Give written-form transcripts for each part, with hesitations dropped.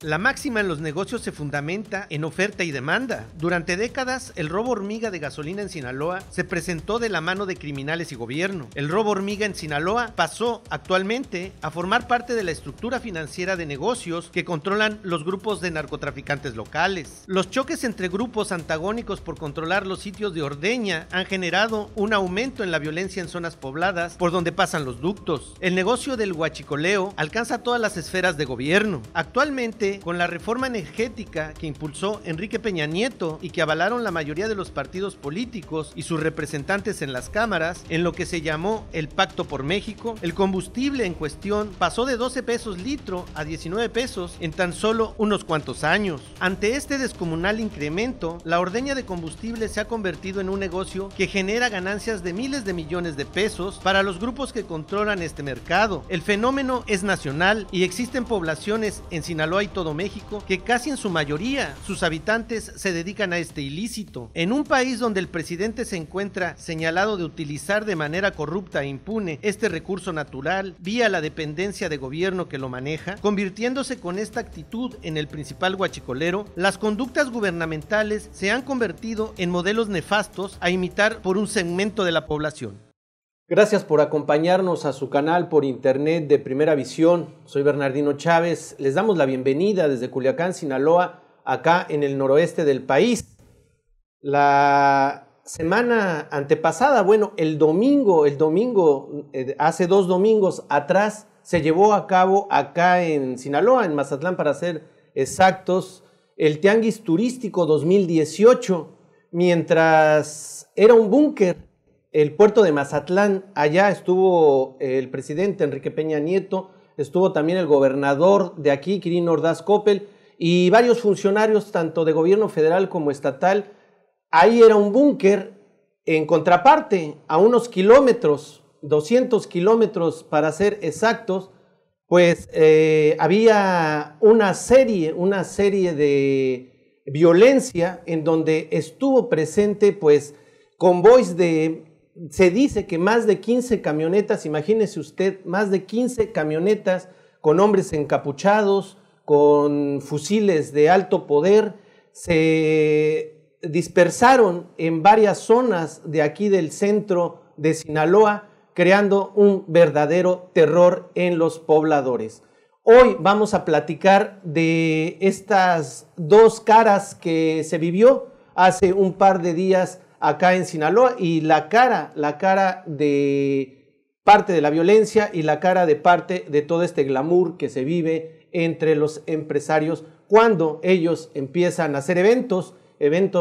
La máxima en los negocios se fundamenta en oferta y demanda. Durante décadas, el robo hormiga de gasolina en Sinaloa se presentó de la mano de criminales y gobierno. El robo hormiga en Sinaloa pasó actualmente a formar parte de la estructura financiera de negocios que controlan los grupos de narcotraficantes locales. Los choques entre grupos antagónicos por controlar los sitios de ordeña han generado un aumento en la violencia en zonas pobladas por donde pasan los ductos. El negocio del huachicoleo alcanza todas las esferas de gobierno. Actualmente, con la reforma energética que impulsó Enrique Peña Nieto y que avalaron la mayoría de los partidos políticos y sus representantes en las cámaras, en lo que se llamó el Pacto por México, el combustible en cuestión pasó de 12 pesos litro a 19 pesos en tan solo unos cuantos años. Ante este descomunal incremento, la ordeña de combustible se ha convertido en un negocio que genera ganancias de miles de millones de pesos para los grupos que controlan este mercado. El fenómeno es nacional y existen poblaciones en Sinaloa y todo México que casi en su mayoría sus habitantes se dedican a este ilícito. En un país donde el presidente se encuentra señalado de utilizar de manera corrupta e impune este recurso natural vía la dependencia de gobierno que lo maneja, convirtiéndose con esta actitud en el principal huachicolero, las conductas gubernamentales se han convertido en modelos nefastos a imitar por un segmento de la población. Gracias por acompañarnos a su canal por internet de Primera Visión. Soy Bernardino Chávez. Les damos la bienvenida desde Culiacán, Sinaloa, acá en el noroeste del país. La semana antepasada, bueno, el domingo, hace 2 domingos atrás, se llevó a cabo acá en Sinaloa, en Mazatlán para ser exactos, el Tianguis Turístico 2018, mientras era un búnker. El puerto de Mazatlán, allá estuvo el presidente Enrique Peña Nieto, estuvo también el gobernador de aquí, Quirino Ordaz Coppel, y varios funcionarios tanto de gobierno federal como estatal. Ahí era un búnker. En contraparte, a unos kilómetros, 200 kilómetros para ser exactos, pues había una serie de violencia en donde estuvo presente pues convoys se dice que más de 15 camionetas, imagínese usted, más de 15 camionetas con hombres encapuchados, con fusiles de alto poder, se dispersaron en varias zonas de aquí del centro de Sinaloa, creando un verdadero terror en los pobladores. Hoy vamos a platicar de estas 2 caras que se vivió hace un par de días acá en Sinaloa, y la cara de parte de la violencia y la cara de parte de todo este glamour que se vive entre los empresarios cuando ellos empiezan a hacer eventos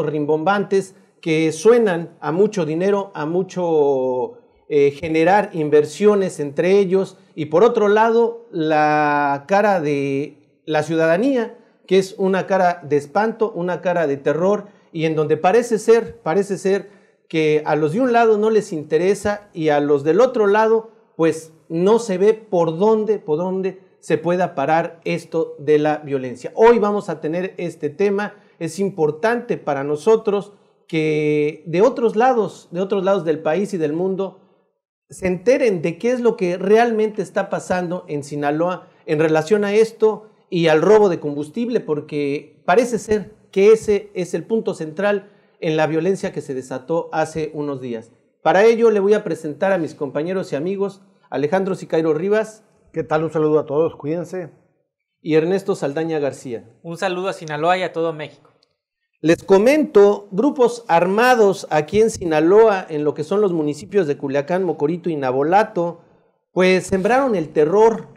rimbombantes que suenan a mucho dinero, a mucho generar inversiones entre ellos, y por otro lado la cara de la ciudadanía, que es una cara de espanto, una cara de terror, y en donde parece ser que a los de un lado no les interesa y a los del otro lado pues no se ve por dónde se pueda parar esto de la violencia. Hoy vamos a tener este tema. Es importante para nosotros que de otros lados del país y del mundo se enteren de qué es lo que realmente está pasando en Sinaloa en relación a esto y al robo de combustible, porque parece ser que ese es el punto central en la violencia que se desató hace unos días. Para ello le voy a presentar a mis compañeros y amigos Alejandro Sicairo Rivas. ¿Qué tal? Un saludo a todos, cuídense. Y Ernesto Saldaña García. Un saludo a Sinaloa y a todo México. Les comento, grupos armados aquí en Sinaloa, en lo que son los municipios de Culiacán, Mocorito y Navolato, pues sembraron el terror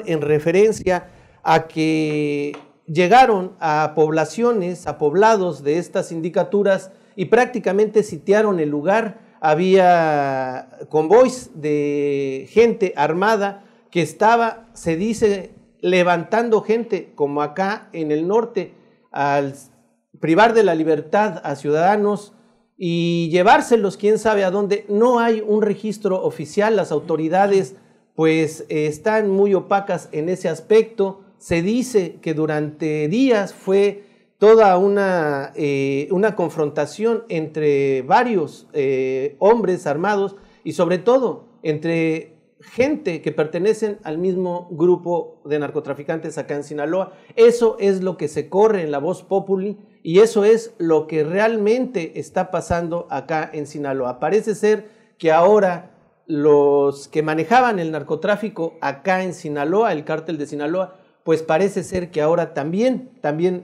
en referencia a que llegaron a poblaciones, a poblados de estas sindicaturas y prácticamente sitiaron el lugar. Había convoys de gente armada que estaba, se dice, levantando gente, como acá en el norte, al privar de la libertad a ciudadanos y llevárselos quién sabe a dónde. No hay un registro oficial, las autoridades pues están muy opacas en ese aspecto. Se dice que durante días fue toda una confrontación entre varios hombres armados y sobre todo entre gente que pertenecen al mismo grupo de narcotraficantes acá en Sinaloa. Eso es lo que se corre en la Voz Populi y eso es lo que realmente está pasando acá en Sinaloa. Parece ser que ahora los que manejaban el narcotráfico acá en Sinaloa, el cártel de Sinaloa, pues parece ser que ahora también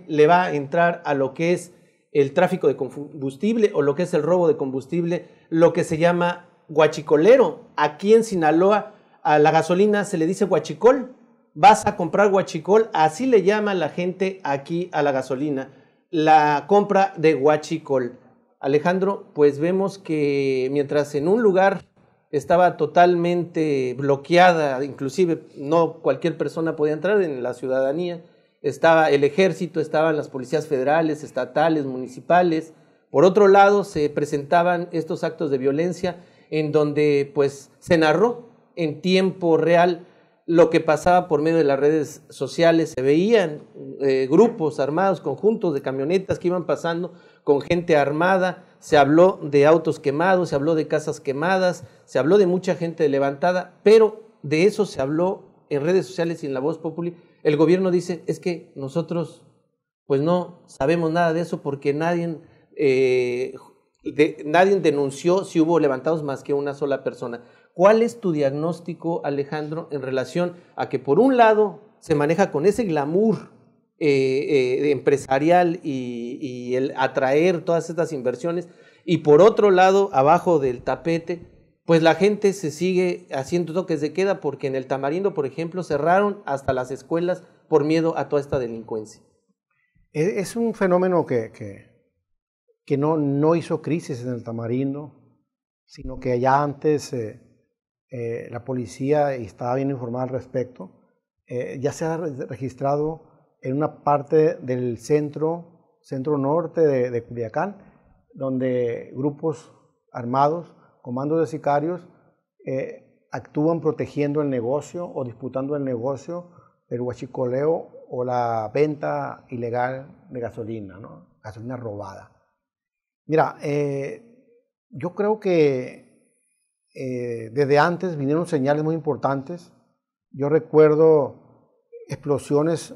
le va a entrar a lo que es el tráfico de combustible o lo que es el robo de combustible, lo que se llama guachicolero. Aquí en Sinaloa a la gasolina se le dice guachicol. Vas a comprar guachicol, así le llama la gente aquí a la gasolina, la compra de guachicol. Alejandro, pues vemos que mientras en un lugar estaba totalmente bloqueada, inclusive no cualquier persona podía entrar en la ciudadanía, estaba el ejército, estaban las policías federales, estatales, municipales. Por otro lado, se presentaban estos actos de violencia en donde pues se narró en tiempo real lo que pasaba por medio de las redes sociales. Se veían grupos armados, conjuntos de camionetas que iban pasando con gente armada. Se habló de autos quemados, se habló de casas quemadas, se habló de mucha gente levantada, pero de eso se habló en redes sociales y en la Voz Populi. El gobierno dice, es que nosotros pues no sabemos nada de eso porque nadie denunció si hubo levantados más que una sola persona. ¿Cuál es tu diagnóstico, Alejandro, en relación a que por un lado se maneja con ese glamour empresarial y el atraer todas estas inversiones, y por otro lado, abajo del tapete, pues la gente se sigue haciendo toques de queda porque en el Tamarindo, por ejemplo, cerraron hasta las escuelas por miedo a toda esta delincuencia? Es un fenómeno que no hizo crisis en el Tamarindo, sino que ya antes la policía estaba bien informada al respecto. Ya se ha registrado en una parte del centro norte de Culiacán, donde grupos armados, comandos de sicarios, actúan protegiendo el negocio o disputando el negocio del huachicoleo o la venta ilegal de gasolina, ¿no? Gasolina robada. Mira, yo creo que desde antes vinieron señales muy importantes. Yo recuerdo explosiones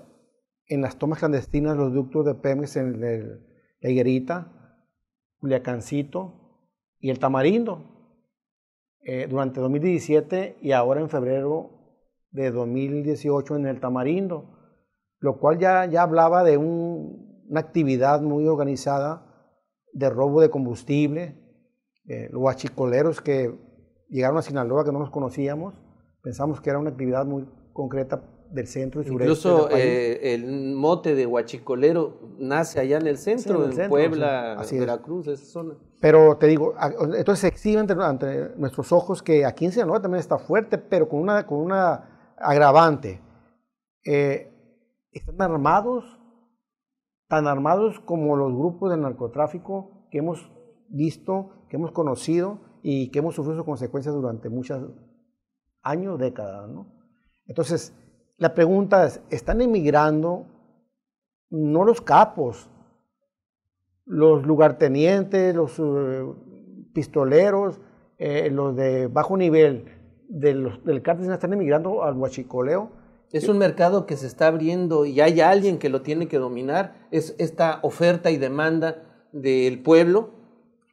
en las tomas clandestinas de los ductos de Pemex en la Higuerita, Culiacancito y el Tamarindo, durante 2017 y ahora en febrero de 2018 en el Tamarindo, lo cual ya hablaba de una actividad muy organizada de robo de combustible. Los huachicoleros que llegaron a Sinaloa, que no nos conocíamos, pensamos que era una actividad muy concreta del centro y sureste. Incluso del país. el mote de huachicolero nace allá en el centro, Sí, en Puebla, sí, Veracruz, esa zona. Pero te digo, entonces se exhibe ante nuestros ojos que aquí en Sinaloa también está fuerte, pero con una agravante. Están armados, tan armados como los grupos de narcotráfico que hemos visto, que hemos conocido y que hemos sufrido sus consecuencias durante muchos años, décadas, ¿no? Entonces, la pregunta es, ¿están emigrando no los capos, los lugartenientes, los pistoleros, los de bajo nivel del cártel, están emigrando al huachicoleo? Es un mercado que se está abriendo y hay alguien que lo tiene que dominar. Es esta oferta y demanda del pueblo.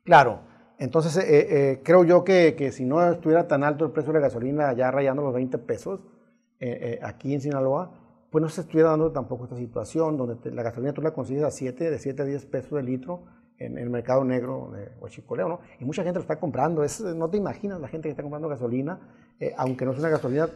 Claro. Entonces, creo yo que si no estuviera tan alto el precio de la gasolina, ya rayando los 20 pesos, aquí en Sinaloa, pues no se estuviera dando tampoco esta situación, donde la gasolina tú la consigues de 7 a 10 pesos de litro en el mercado negro de huachicoleo, ¿no? Y mucha gente lo está comprando. No te imaginas la gente que está comprando gasolina, aunque no es una gasolina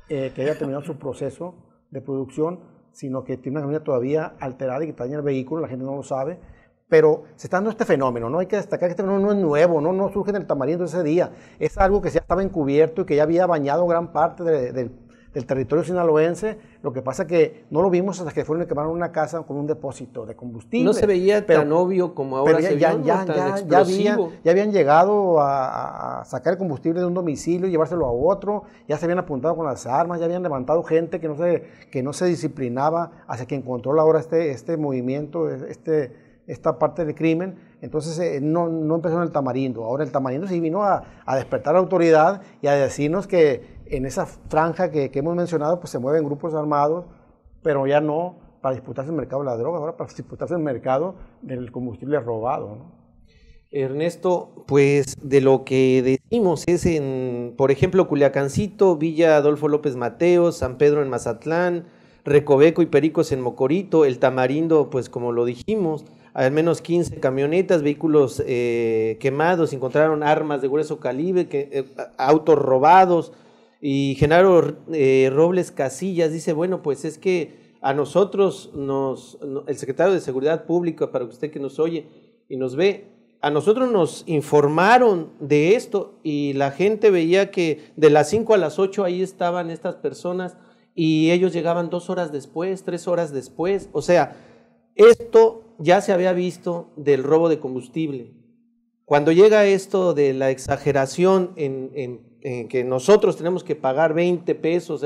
que haya terminado su proceso de producción, sino que tiene una gasolina todavía alterada y que está en el vehículo, la gente no lo sabe. Pero se está dando este fenómeno, ¿no? Hay que destacar que este fenómeno no es nuevo, no surge en el Tamarindo ese día. Es algo que ya estaba encubierto y que ya había bañado gran parte del territorio sinaloense. Lo que pasa es que no lo vimos hasta que fueron y quemaron una casa con un depósito de combustible. No se veía tan obvio como ahora se vio, tan explosivo. Ya habían llegado a sacar el combustible de un domicilio y llevárselo a otro. Ya se habían apuntado con las armas, ya habían levantado gente que no se disciplinaba hacia quien controla ahora este movimiento, esta parte del crimen. Entonces no empezó en el Tamarindo. Ahora el Tamarindo sí vino a despertar la autoridad y a decirnos que en esa franja que hemos mencionado, pues se mueven grupos armados, pero ya no para disputarse el mercado de la droga, ahora para disputarse el mercado del combustible robado, ¿no? Ernesto, pues de lo que decimos es por ejemplo, Culiacancito, Villa Adolfo López Mateos, San Pedro en Mazatlán, Recoveco y Pericos en Mocorito, El Tamarindo, pues como lo dijimos, al menos 15 camionetas, vehículos quemados, encontraron armas de grueso calibre, autos robados, y Genaro Robles Casillas dice, bueno, pues es que a nosotros, el secretario de Seguridad Pública, para usted que nos oye y nos ve, a nosotros nos informaron de esto y la gente veía que de las 5 a las 8 ahí estaban estas personas y ellos llegaban 2 horas después, 3 horas después. O sea, esto ya se había visto del robo de combustible. Cuando llega esto de la exageración en que nosotros tenemos que pagar 20 pesos,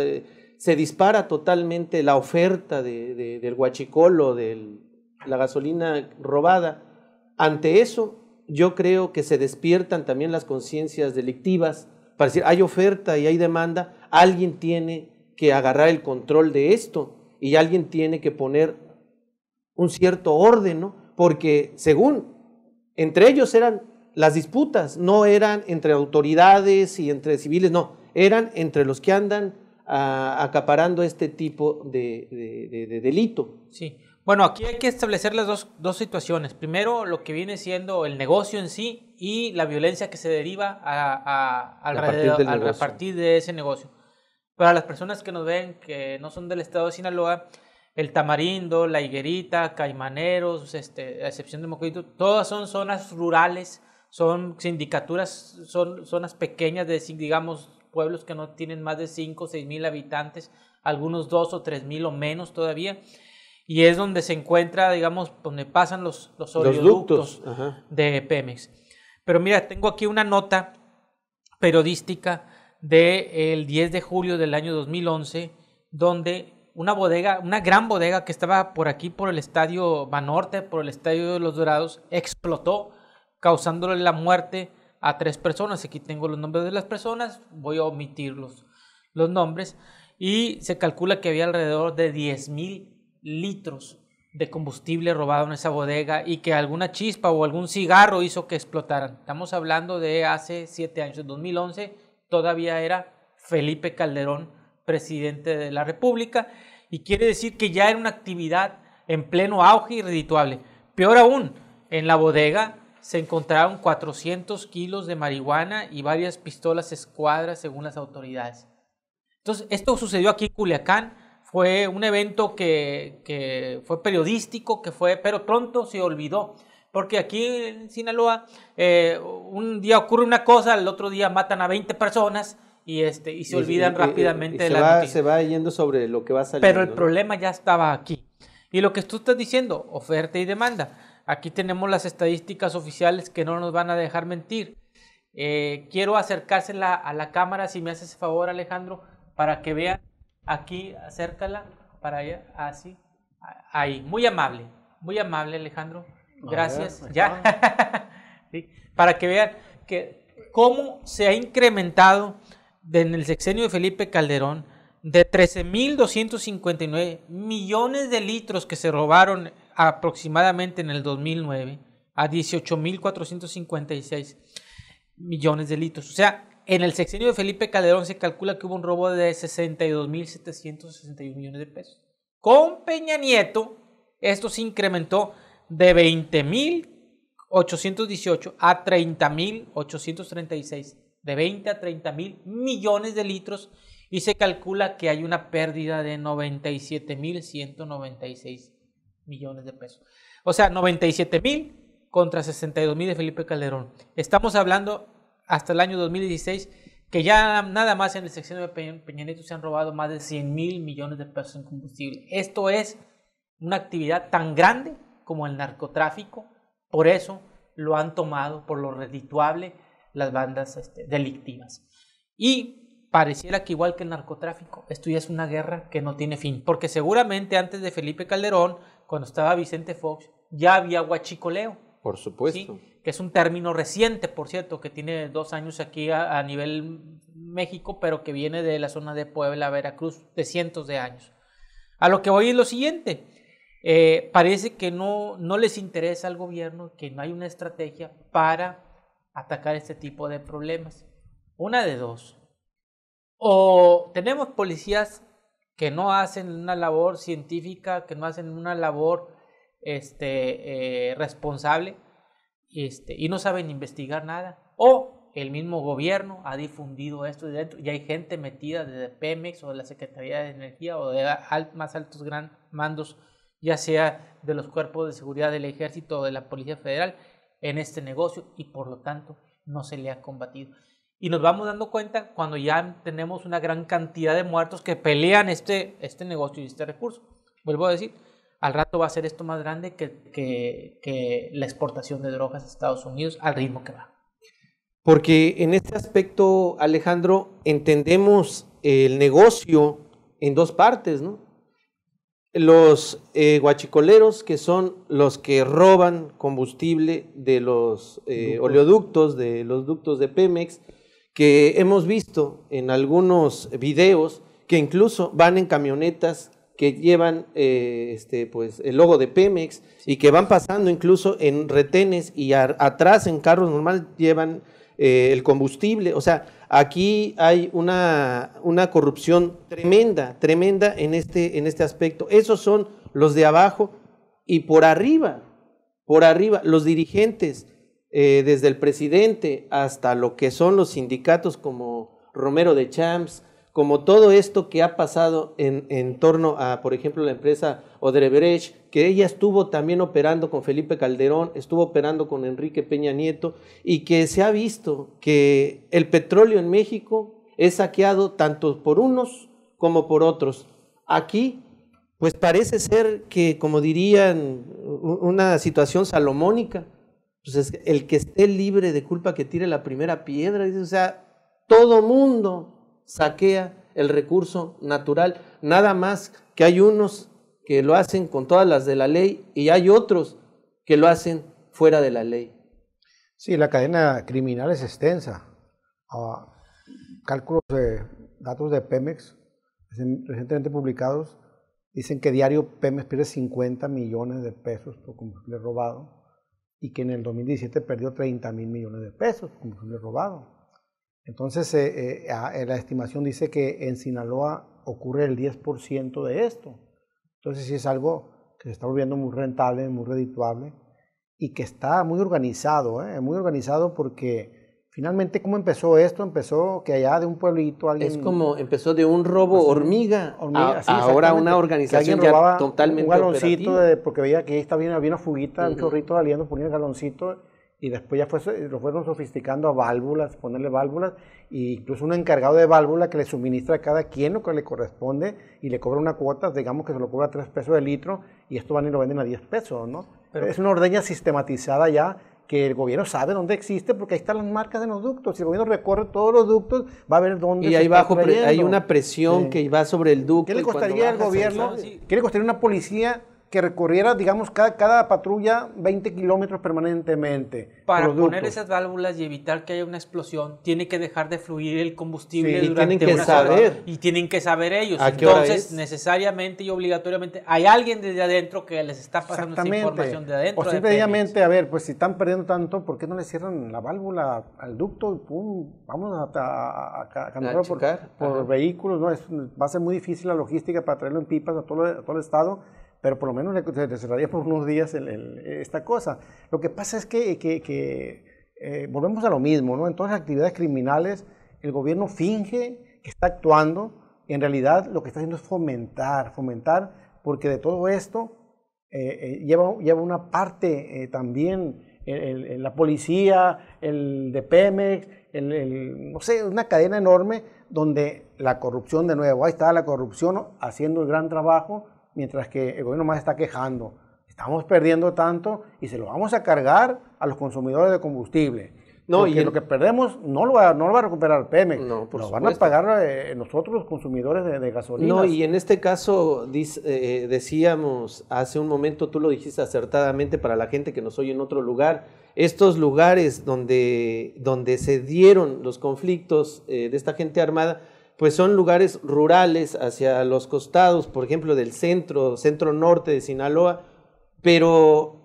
se dispara totalmente la oferta del huachicol, de la gasolina robada. Ante eso, yo creo que se despiertan también las conciencias delictivas para decir, hay oferta y hay demanda, alguien tiene que agarrar el control de esto y alguien tiene que poner un cierto orden, ¿no? Porque según, entre ellos eran las disputas, no eran entre autoridades y entre civiles, no, eran entre los que andan acaparando este tipo de delito. Sí. Bueno, aquí hay que establecer las dos situaciones. Primero, lo que viene siendo el negocio en sí y la violencia que se deriva a partir de ese negocio. Para las personas que nos ven, que no son del estado de Sinaloa, El Tamarindo, La Higuerita, Caimaneros, a excepción de Mocorito, todas son zonas rurales, son sindicaturas, son zonas pequeñas de, digamos, pueblos que no tienen más de 5 o 6 mil habitantes, algunos 2 o 3 mil o menos todavía. Y es donde se encuentra, digamos, donde pasan los oleoductos de Pemex. Pero mira, tengo aquí una nota periodística del 10 de julio del año 2011, donde una gran bodega que estaba por aquí, por el Estadio Banorte, por el Estadio de los Dorados, explotó, causándole la muerte a 3 personas. Aquí tengo los nombres de las personas, voy a omitir los nombres, y se calcula que había alrededor de 10,000 litros de combustible robado en esa bodega y que alguna chispa o algún cigarro hizo que explotaran. Estamos hablando de hace 7 años, en 2011 todavía era Felipe Calderón presidente de la República, y quiere decir que ya era una actividad en pleno auge y redituable. Peor aún, en la bodega se encontraron 400 kilos de marihuana y varias pistolas escuadras según las autoridades. Entonces, esto sucedió aquí en Culiacán. Fue un evento que fue periodístico, pero pronto se olvidó, porque aquí en Sinaloa un día ocurre una cosa, el otro día matan a 20 personas y se olvidan rápidamente de la noticia. Se va yendo sobre lo que va saliendo. Pero el problema ya estaba aquí. Y lo que tú estás diciendo, oferta y demanda. Aquí tenemos las estadísticas oficiales que no nos van a dejar mentir. Quiero acercársela a la cámara, si me haces favor, Alejandro, para que vean. Aquí, acércala para allá, así, ahí, muy amable, Alejandro, gracias, ya, sí, para que vean cómo se ha incrementado en el sexenio de Felipe Calderón, de 13,259 millones de litros que se robaron aproximadamente en el 2009, a 18,456 millones de litros, o sea, en el sexenio de Felipe Calderón se calcula que hubo un robo de 62,761 millones de pesos. Con Peña Nieto, esto se incrementó de 20,818 a 30,836, de 20 a 30,000 millones de litros, y se calcula que hay una pérdida de 97,196 millones de pesos. O sea, 97,000 contra 62,000 de Felipe Calderón. Estamos hablando hasta el año 2016, que ya nada más en el sexenio de Peña Nieto se han robado más de 100,000 millones de pesos en combustible. Esto es una actividad tan grande como el narcotráfico, por eso lo han tomado, por lo redituable, las bandas delictivas. Y pareciera que igual que el narcotráfico, esto ya es una guerra que no tiene fin, porque seguramente antes de Felipe Calderón, cuando estaba Vicente Fox, ya había huachicoleo. Por supuesto. ¿Sí? Que es un término reciente, por cierto, que tiene 2 años aquí a nivel México, pero que viene de la zona de Puebla, Veracruz, de cientos de años. A lo que voy es lo siguiente, parece que no les interesa al gobierno, que no hay una estrategia para atacar este tipo de problemas. Una de dos, o tenemos policías que no hacen una labor científica, que no hacen una labor responsable, y no saben investigar nada, o el mismo gobierno ha difundido esto de dentro y hay gente metida desde Pemex o de la Secretaría de Energía o de más altos gran mandos, ya sea de los cuerpos de seguridad del Ejército o de la Policía Federal, en este negocio, y por lo tanto no se le ha combatido. Y nos vamos dando cuenta cuando ya tenemos una gran cantidad de muertos que pelean este negocio y este recurso. Vuelvo a decir, al rato va a ser esto más grande que la exportación de drogas a Estados Unidos al ritmo que va. Porque en este aspecto, Alejandro, entendemos el negocio en dos partes, ¿no? Los guachicoleros, que son los que roban combustible de los oleoductos, de los ductos de Pemex, que hemos visto en algunos videos que incluso van en camionetas que llevan pues el logo de Pemex y que van pasando incluso en retenes y atrás en carros normales llevan el combustible. O sea, aquí hay una corrupción tremenda en este aspecto. Esos son los de abajo, y por arriba, los dirigentes, desde el presidente hasta lo que son los sindicatos como Romero de Champs, como todo esto que ha pasado en torno a, por ejemplo, la empresa Odebrecht, que ella estuvo también operando con Felipe Calderón, estuvo operando con Enrique Peña Nieto, y que se ha visto que el petróleo en México es saqueado tanto por unos como por otros. Aquí, pues parece ser que, como dirían, una situación salomónica, pues es el que esté libre de culpa que tire la primera piedra. O sea, todo mundo saquea el recurso natural, nada más que hay unos que lo hacen con todas las de la ley y hay otros que lo hacen fuera de la ley. Sí, la cadena criminal es extensa. Cálculos de datos de Pemex recientemente publicados dicen que diario Pemex pierde 50 millones de pesos por combustible robado, y que en el 2017 perdió 30,000 millones de pesos por combustible robado. Entonces, la estimación dice que en Sinaloa ocurre el 10% de esto. Entonces, sí es algo que se está volviendo muy rentable, muy redituable, y que está muy organizado, porque finalmente, ¿cómo empezó esto? Empezó que allá de un pueblito alguien... Es como empezó de un robo hormiga sí, ahora una organización que alguien robaba totalmente un galoncito, porque veía que ahí había una fuguita, un chorrito saliendo, ponía el galoncito, y después ya lo fueron sofisticando a válvulas, ponerle válvulas, e incluso un encargado de válvula que le suministra a cada quien lo que le corresponde y le cobra una cuota, digamos que se lo cobra a 3 pesos el litro, y esto van y lo venden a 10 pesos, ¿no? Pero es una ordeña sistematizada ya, que el gobierno sabe dónde existe, porque ahí están las marcas de los ductos. Si el gobierno recorre todos los ductos, va a ver dónde y se ahí está bajo hay una presión que va sobre el ducto. ¿Qué le costaría al gobierno? ¿Qué le costaría a una policía que recorriera, digamos, cada patrulla 20 kilómetros permanentemente? Para poner esas válvulas y evitar que haya una explosión, tiene que dejar de fluir el combustible durante una hora. Y tienen que saber ellos. Entonces, necesariamente y obligatoriamente, hay alguien desde adentro que les está pasando esa información de adentro. O simplemente, a ver, pues si están perdiendo tanto, ¿por qué no le cierran la válvula al ducto? Y pum, vamos a cambiarlo por vehículos, ¿no? Va a ser muy difícil la logística para traerlo en pipas a todo el estado, pero por lo menos le cerraría por unos días esta cosa. Lo que pasa es que volvemos a lo mismo, ¿no? En todas las actividades criminales, el gobierno finge que está actuando, y en realidad lo que está haciendo es fomentar, porque de todo esto lleva una parte también la policía, el de Pemex, no sé, una cadena enorme donde la corrupción, de nuevo, ahí está la corrupción haciendo el gran trabajo, mientras que el gobierno más está quejando. Estamos perdiendo tanto y se lo vamos a cargar a los consumidores de combustible. No, porque lo que perdemos no lo va a recuperar Pemex, no, por lo van a pagar nosotros los consumidores de gasolina. No, y en este caso decíamos hace un momento, tú lo dijiste acertadamente para la gente que nos oye en otro lugar, estos lugares donde se dieron los conflictos de esta gente armada, pues son lugares rurales hacia los costados, por ejemplo, del centro norte de Sinaloa, pero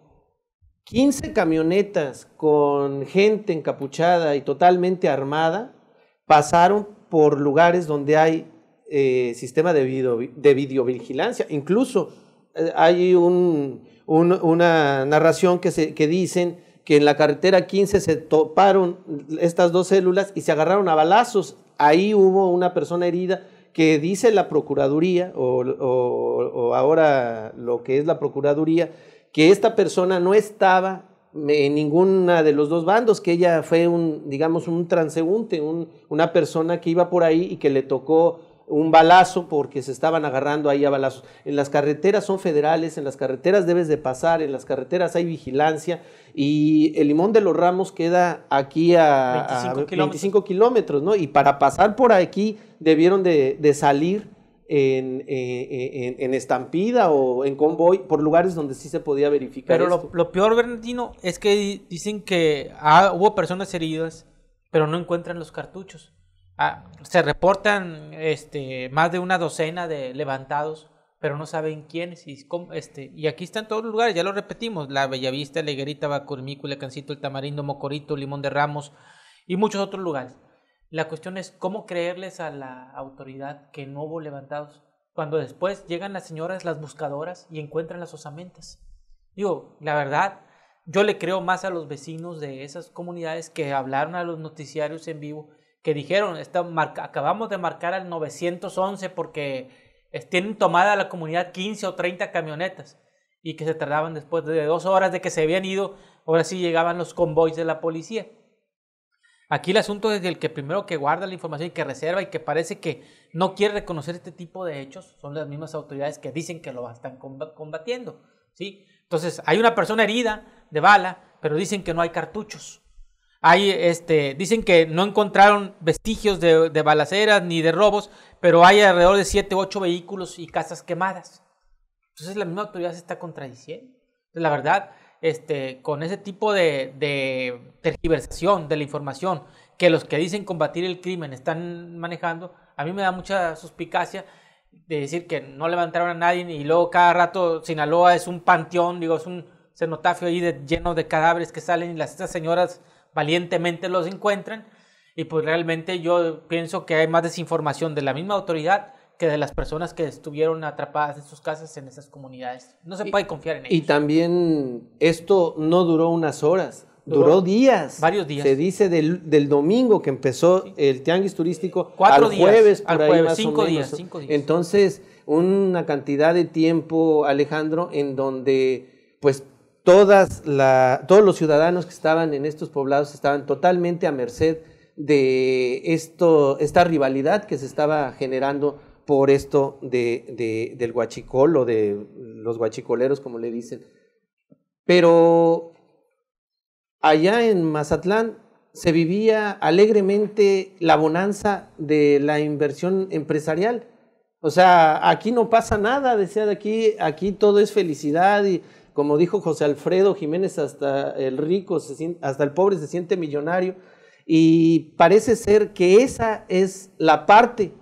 15 camionetas con gente encapuchada y totalmente armada pasaron por lugares donde hay sistema de videovigilancia. Incluso hay una narración que dicen que en la carretera 15 se toparon estas dos células y se agarraron a balazos. Ahí hubo una persona herida que dice la Procuraduría, o ahora lo que es la Procuraduría, que esta persona no estaba en ninguna de los dos bandos, que ella fue un transeúnte, una persona que iba por ahí y que le tocó un balazo porque se estaban agarrando ahí a balazos. En las carreteras son federales, en las carreteras debes de pasar, en las carreteras hay vigilancia y el Limón de los Ramos queda aquí a 25 kilómetros, ¿no? Y para pasar por aquí debieron de salir en estampida o en convoy por lugares donde sí se podía verificar. Pero lo peor, Bernardino, es que dicen que hubo personas heridas, pero no encuentran los cartuchos. Se reportan más de una docena de levantados, pero no saben quiénes. Y aquí están todos los lugares, ya lo repetimos: La Bellavista, La Higuerita, Bacurimículo, Lecancito, El Tamarindo, Mocorito, Limón de Ramos y muchos otros lugares. La cuestión es cómo creerles a la autoridad que no hubo levantados, cuando después llegan las señoras, las buscadoras, y encuentran las osamentas. Digo, la verdad, yo le creo más a los vecinos de esas comunidades que hablaron a los noticiarios en vivo, que dijeron: acabamos de marcar al 911 porque tienen tomada la comunidad 15 o 30 camionetas, y que se tardaban después de 2 horas de que se habían ido, ahora sí llegaban los convoys de la policía. Aquí el asunto es el que primero que guarda la información y que reserva y que parece que no quiere reconocer este tipo de hechos son las mismas autoridades que dicen que lo están combatiendo, ¿sí? Entonces, hay una persona herida de bala, pero dicen que no hay cartuchos. Dicen que no encontraron vestigios de balaceras ni de robos, pero hay alrededor de 7 u 8 vehículos y casas quemadas. Entonces, la misma autoridad se está contradiciendo. Entonces, la verdad, con ese tipo de tergiversación de la información que los que dicen combatir el crimen están manejando, a mí me da mucha suspicacia de decir que no levantaron a nadie y luego cada rato Sinaloa es un panteón, es un cenotafio ahí lleno de cadáveres que salen y estas señoras valientemente los encuentran, y pues realmente yo pienso que hay más desinformación de la misma autoridad que de las personas que estuvieron atrapadas en sus casas en esas comunidades. No se puede confiar en ellos. Y también esto no duró unas horas, duró días. Varios días. Se dice del domingo que empezó el tianguis turístico 4 al días, jueves, por ahí más 5 o menos. días, 5 días. Entonces, una cantidad de tiempo, Alejandro, en donde pues todos los ciudadanos que estaban en estos poblados estaban totalmente a merced de esta rivalidad que se estaba generando por esto del huachicol o de los huachicoleros, como le dicen. Pero allá en Mazatlán se vivía alegremente la bonanza de la inversión empresarial. O sea, aquí no pasa nada, decía, aquí todo es felicidad, y como dijo José Alfredo Jiménez, hasta el rico, hasta el pobre se siente millonario, y parece ser que esa es la parte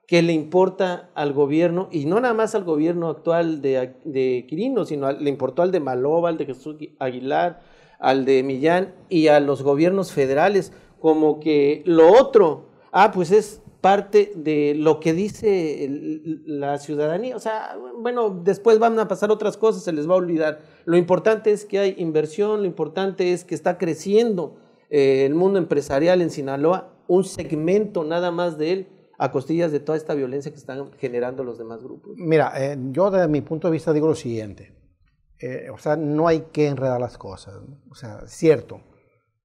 que le importa al gobierno, y no nada más al gobierno actual de Quirino, sino le importó al de Maloba, al de Jesús Aguilar, al de Millán y a los gobiernos federales, como que lo otro, pues es parte de lo que dice la ciudadanía. O sea, bueno, después van a pasar otras cosas, se les va a olvidar. Lo importante es que hay inversión, lo importante es que está creciendo el mundo empresarial en Sinaloa, un segmento nada más de él, a costillas de toda esta violencia que están generando los demás grupos. Mira, yo desde mi punto de vista digo lo siguiente, o sea, no hay que enredar las cosas, ¿no? O sea, es cierto,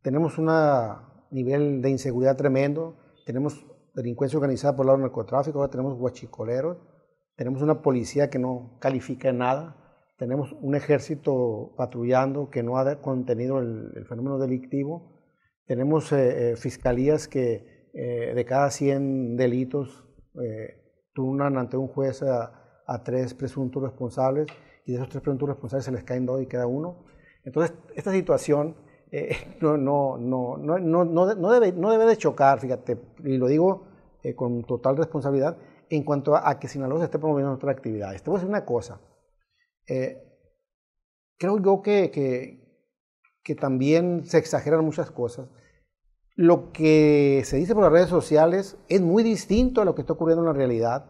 tenemos un nivel de inseguridad tremendo, tenemos delincuencia organizada por el lado del narcotráfico, ahora tenemos huachicoleros, tenemos una policía que no califica nada, tenemos un ejército patrullando que no ha contenido el fenómeno delictivo, Tenemos fiscalías que de cada 100 delitos turnan ante un juez a 3 presuntos responsables, y de esos 3 presuntos responsables se les caen 2 y queda 1. Entonces, esta situación no debe de chocar, fíjate, y lo digo con total responsabilidad, en cuanto a que Sinaloa se esté promoviendo otras actividades. Te voy a decir una cosa. Creo yo que también se exageran muchas cosas. Lo que se dice por las redes sociales es muy distinto a lo que está ocurriendo en la realidad.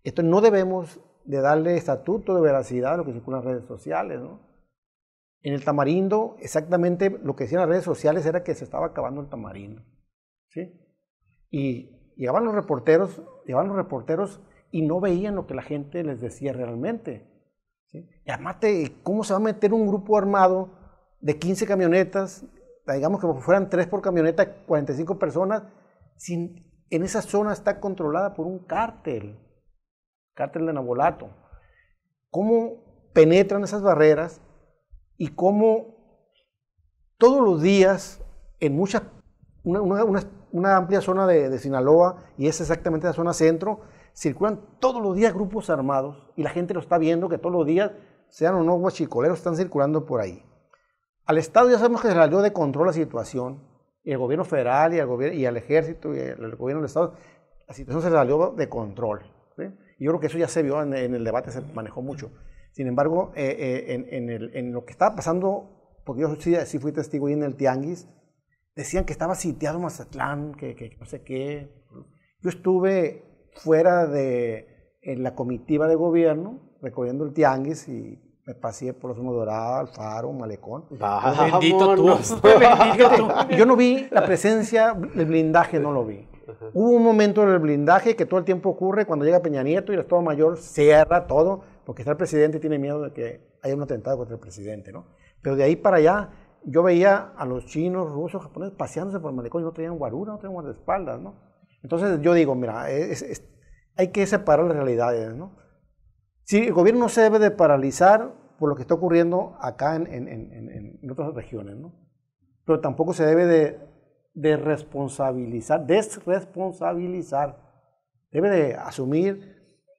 Esto no debemos de darle estatuto de veracidad a lo que circula en las redes sociales, ¿no? En el Tamarindo, exactamente lo que decían las redes sociales era que se estaba acabando el tamarindo, ¿sí? Y llegaban los reporteros y no veían lo que la gente les decía realmente, ¿sí? Y además, ¿cómo se va a meter un grupo armado de 15 camionetas, digamos que fueran 3 por camioneta, 45 personas, en esa zona está controlada por un cártel de Nabolato? ¿Cómo penetran esas barreras y cómo todos los días en una amplia zona de Sinaloa, y es exactamente la zona centro, circulan todos los días grupos armados y la gente lo está viendo, que todos los días, sean o no huachicoleros, están circulando por ahí? Al Estado ya sabemos que se salió de control la situación, y el gobierno federal y al ejército y el gobierno del Estado, la situación se salió de control, ¿sí? Y yo creo que eso ya se vio en el debate, se manejó mucho. Sin embargo, en lo que estaba pasando, porque yo sí fui testigo ahí en el Tianguis, decían que estaba sitiado Mazatlán, que no sé qué. Yo estuve fuera en la comitiva de gobierno, recorriendo el Tianguis, y me pasé por los Dorado, Alfaro, Malecón. Bendito tú. Yo no vi la presencia del blindaje, no lo vi. Hubo un momento en el blindaje que todo el tiempo ocurre cuando llega Peña Nieto y el Estado Mayor cierra todo, porque está el presidente y tiene miedo de que haya un atentado contra el presidente, ¿no? Pero de ahí para allá, yo veía a los chinos, rusos, japoneses paseándose por el Malecón y no traían guarura, no traían guardaespaldas, ¿no? Entonces yo digo, mira, hay que separar las realidades, ¿no? Sí, el gobierno no se debe de paralizar por lo que está ocurriendo acá en otras regiones, ¿no? Pero tampoco se debe de desresponsabilizar. Debe de asumir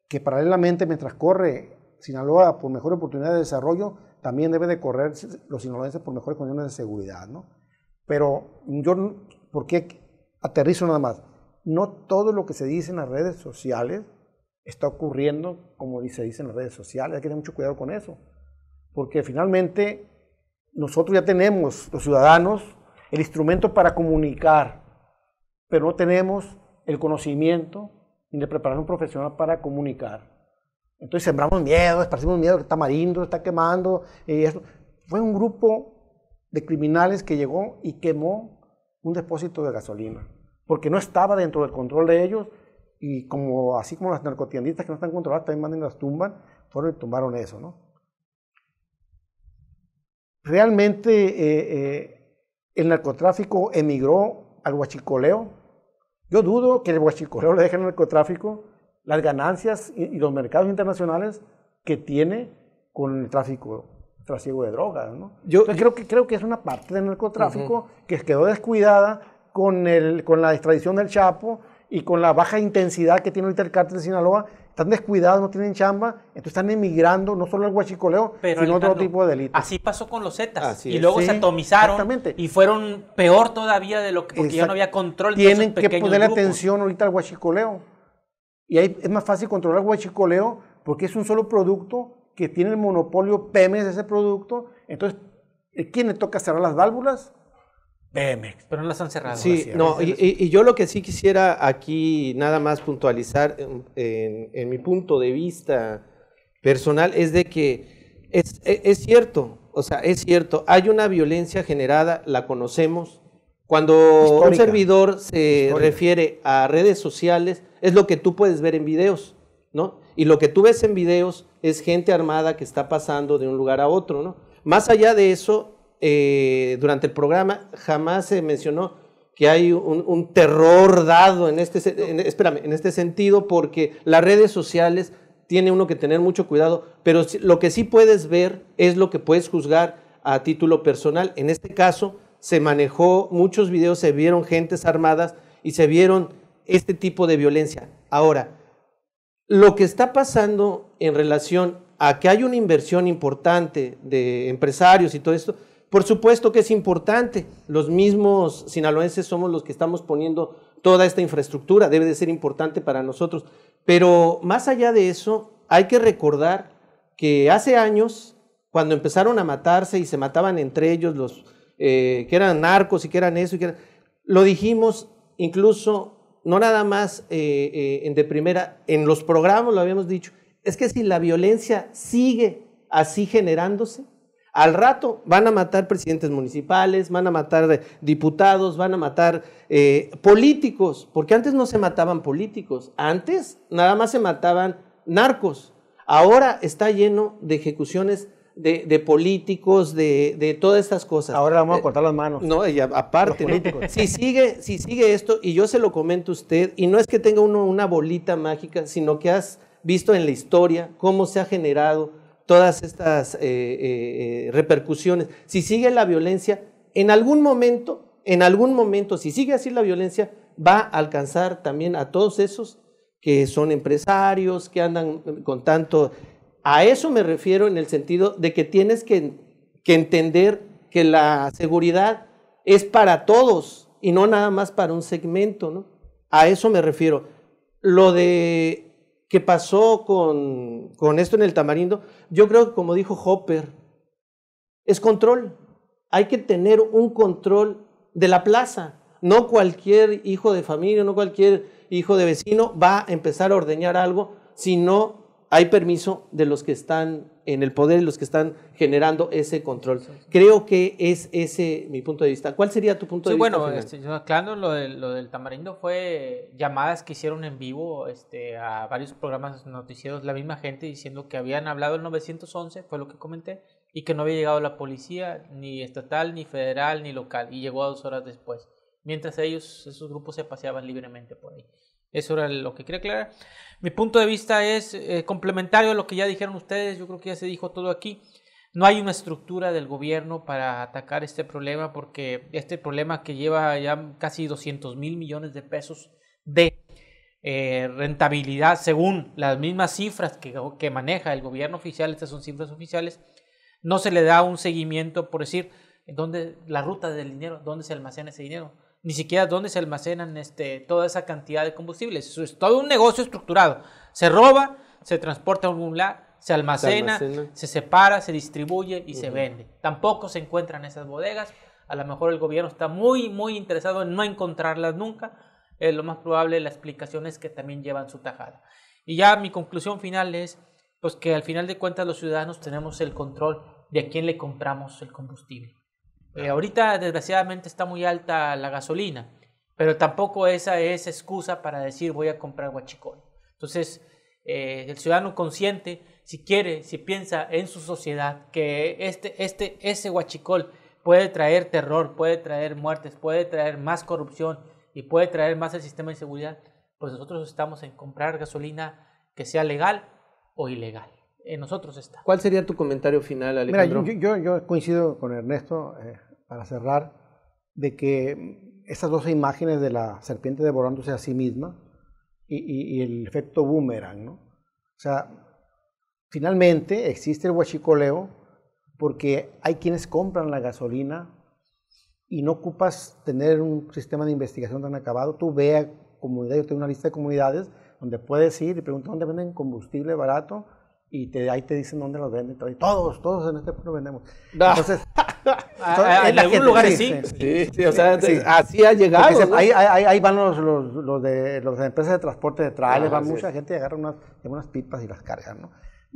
que paralelamente, mientras corre Sinaloa por mejores oportunidades de desarrollo, también debe de correr los sinaloenses por mejores condiciones de seguridad, ¿no? Pero yo, ¿por qué aterrizo nada más? No todo lo que se dice en las redes sociales está ocurriendo como se dice en las redes sociales. Hay que tener mucho cuidado con eso, porque finalmente nosotros ya tenemos, los ciudadanos, el instrumento para comunicar, pero no tenemos el conocimiento ni la preparación profesional para comunicar. Entonces sembramos miedo, esparcimos miedo, que está Tamarindo, está quemando. Y eso. Fue un grupo de criminales que llegó y quemó un depósito de gasolina, porque no estaba dentro del control de ellos, y así como las narcotiendistas que no están controladas también mandan y las tumban, fueron y tumbaron eso, ¿no? Realmente el narcotráfico emigró al huachicoleo. Yo dudo que el huachicoleo le deje al narcotráfico las ganancias y los mercados internacionales que tiene con el trasiego de drogas, ¿no? Entonces, creo que es una parte del narcotráfico que quedó descuidada con la extradición del Chapo y con la baja intensidad que tiene ahorita el cártel de Sinaloa. Están descuidados, no tienen chamba, entonces están emigrando no solo al huachicoleo, sino a otro tipo de delitos. Así pasó con los Zetas, y luego se atomizaron y fueron peor todavía de lo que, porque ya no había control de esos pequeños grupos. Tienen que ponerle atención ahorita al huachicoleo. Y ahí es más fácil controlar el huachicoleo porque es un solo producto que tiene el monopolio Pemex de ese producto. Entonces, ¿quién le toca cerrar las válvulas? Pemex. Pero no las han cerrado. Sí, no, y yo lo que sí quisiera aquí nada más puntualizar en mi punto de vista personal es de que es cierto, o sea, es cierto, hay una violencia generada, la conocemos. Cuando un servidor se refiere a redes sociales, es lo que tú puedes ver en videos, ¿no? Y lo que tú ves en videos es gente armada que está pasando de un lugar a otro, ¿no? Más allá de eso, durante el programa jamás se mencionó que hay un terror dado en este sentido, porque las redes sociales tiene uno que tener mucho cuidado, pero lo que sí puedes ver es lo que puedes juzgar a título personal. En este caso, se manejó, muchos videos se vieron gentes armadas y se vieron este tipo de violencia. Ahora, lo que está pasando en relación a que hay una inversión importante de empresarios y todo esto, por supuesto que es importante. Los mismos sinaloenses somos los que estamos poniendo toda esta infraestructura, debe de ser importante para nosotros. Pero más allá de eso, hay que recordar que hace años, cuando empezaron a matarse y se mataban entre ellos los que eran narcos y que eran eso, lo dijimos incluso, no nada más de primera, en los programas lo habíamos dicho, es que si la violencia sigue así generándose, al rato van a matar presidentes municipales, van a matar diputados, van a matar políticos, porque antes no se mataban políticos, antes nada más se mataban narcos. Ahora está lleno de ejecuciones de políticos, de todas estas cosas. Ahora vamos a cortar las manos. No, y aparte, ¿no? Si sigue esto, y yo se lo comento a usted, y no es que tenga uno una bolita mágica, sino que has visto en la historia cómo se ha generado todas estas repercusiones. Si sigue la violencia, en algún momento, si sigue así la violencia, va a alcanzar también a todos esos que son empresarios, que andan con tanto. A eso me refiero en el sentido de que tienes que entender que la seguridad es para todos y no nada más para un segmento, ¿no? A eso me refiero. Lo de que pasó con esto en el Tamarindo, yo creo que como dijo Hopper, es control. Hay que tener un control de la plaza. No cualquier hijo de familia, no cualquier hijo de vecino va a empezar a ordeñar algo si no hay permiso de los que están en el poder y los que están generando ese control. Creo que es ese mi punto de vista. ¿Cuál sería tu punto de vista? Bueno, yo aclarando lo del Tamarindo, fue llamadas que hicieron en vivo a varios programas noticieros, la misma gente diciendo que habían hablado el 911, fue lo que comenté, y que no había llegado la policía, ni estatal, ni federal, ni local, y llegó 2 horas después, mientras esos grupos se paseaban libremente por ahí. Eso era lo que quería aclarar. Mi punto de vista es complementario a lo que ya dijeron ustedes. Yo creo que ya se dijo todo aquí. No hay una estructura del gobierno para atacar este problema, porque este problema que lleva ya casi 200,000 millones de pesos de rentabilidad, según las mismas cifras que maneja el gobierno oficial, estas son cifras oficiales, no se le da un seguimiento, por decir, ¿dónde la ruta del dinero? ¿Dónde se almacena ese dinero? Ni siquiera dónde se almacenan toda esa cantidad de combustibles. Eso es todo un negocio estructurado. Se roba, se transporta a algún lado, se almacena, se separa, se distribuye y se vende. Tampoco se encuentran esas bodegas. A lo mejor el gobierno está muy, muy interesado en no encontrarlas nunca. Lo más probable, la explicación es que también llevan su tajada. Y ya mi conclusión final es pues, que al final de cuentas los ciudadanos tenemos el control de a quién le compramos el combustible. Ahorita desgraciadamente está muy alta la gasolina, pero tampoco esa es excusa para decir voy a comprar huachicol. Entonces, el ciudadano consciente, si piensa en su sociedad que ese huachicol puede traer terror, puede traer muertes, puede traer más corrupción y puede traer más el sistema de seguridad, pues nosotros estamos en comprar gasolina que sea legal o ilegal. En nosotros está. ¿Cuál sería tu comentario final, Alejandro? Mira, yo coincido con Ernesto, para cerrar, de que estas dos imágenes de la serpiente devorándose a sí misma y el efecto boomerang, ¿no? O sea, finalmente existe el huachicoleo porque hay quienes compran la gasolina y no ocupas tener un sistema de investigación tan acabado. Tú ve a comunidades, yo tengo una lista de comunidades donde puedes ir y preguntar dónde venden combustible barato y ahí te dicen dónde los venden. Todos en este pueblo vendemos. Entonces, en algunos lugares sí. O sea, así ha llegado, ¿no? Ahí van los de las empresas de transporte de trailers, va mucha gente y agarra unas pipas y las cargan, ¿no?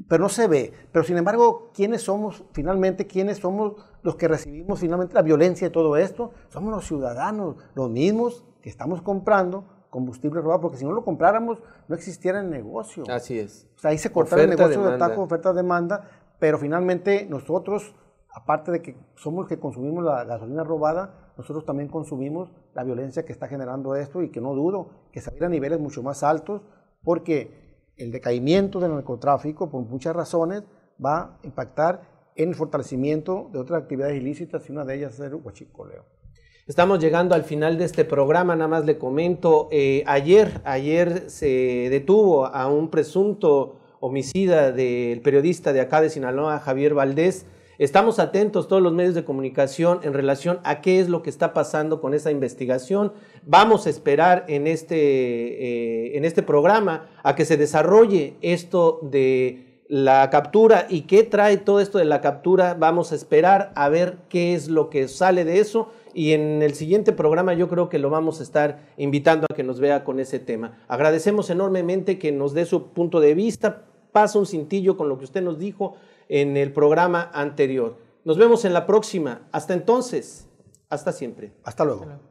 Pero no se ve. Pero sin embargo, ¿quiénes somos finalmente? ¿Quiénes somos los que recibimos finalmente la violencia de todo esto? Somos los ciudadanos, los mismos que estamos comprando combustible robado, porque si no lo compráramos no existiera el negocio. Así es. O sea, ahí se cortaba el negocio de taco, oferta-demanda, pero finalmente nosotros, aparte de que somos los que consumimos la gasolina robada, nosotros también consumimos la violencia que está generando esto y que no dudo que se va a ir a niveles mucho más altos, porque el decaimiento del narcotráfico, por muchas razones, va a impactar en el fortalecimiento de otras actividades ilícitas y una de ellas es el huachicoleo. Estamos llegando al final de este programa, nada más le comento, ayer se detuvo a un presunto homicida del periodista de acá de Sinaloa, Javier Valdés. Estamos atentos todos los medios de comunicación en relación a qué es lo que está pasando con esa investigación. Vamos a esperar en este programa a que se desarrolle esto de la captura y qué trae todo esto de la captura. Vamos a esperar a ver qué es lo que sale de eso. Y en el siguiente programa yo creo que lo vamos a estar invitando a que nos vea con ese tema. Agradecemos enormemente que nos dé su punto de vista, pasa un cintillo con lo que usted nos dijo en el programa anterior. Nos vemos en la próxima. Hasta entonces, hasta siempre. Hasta luego.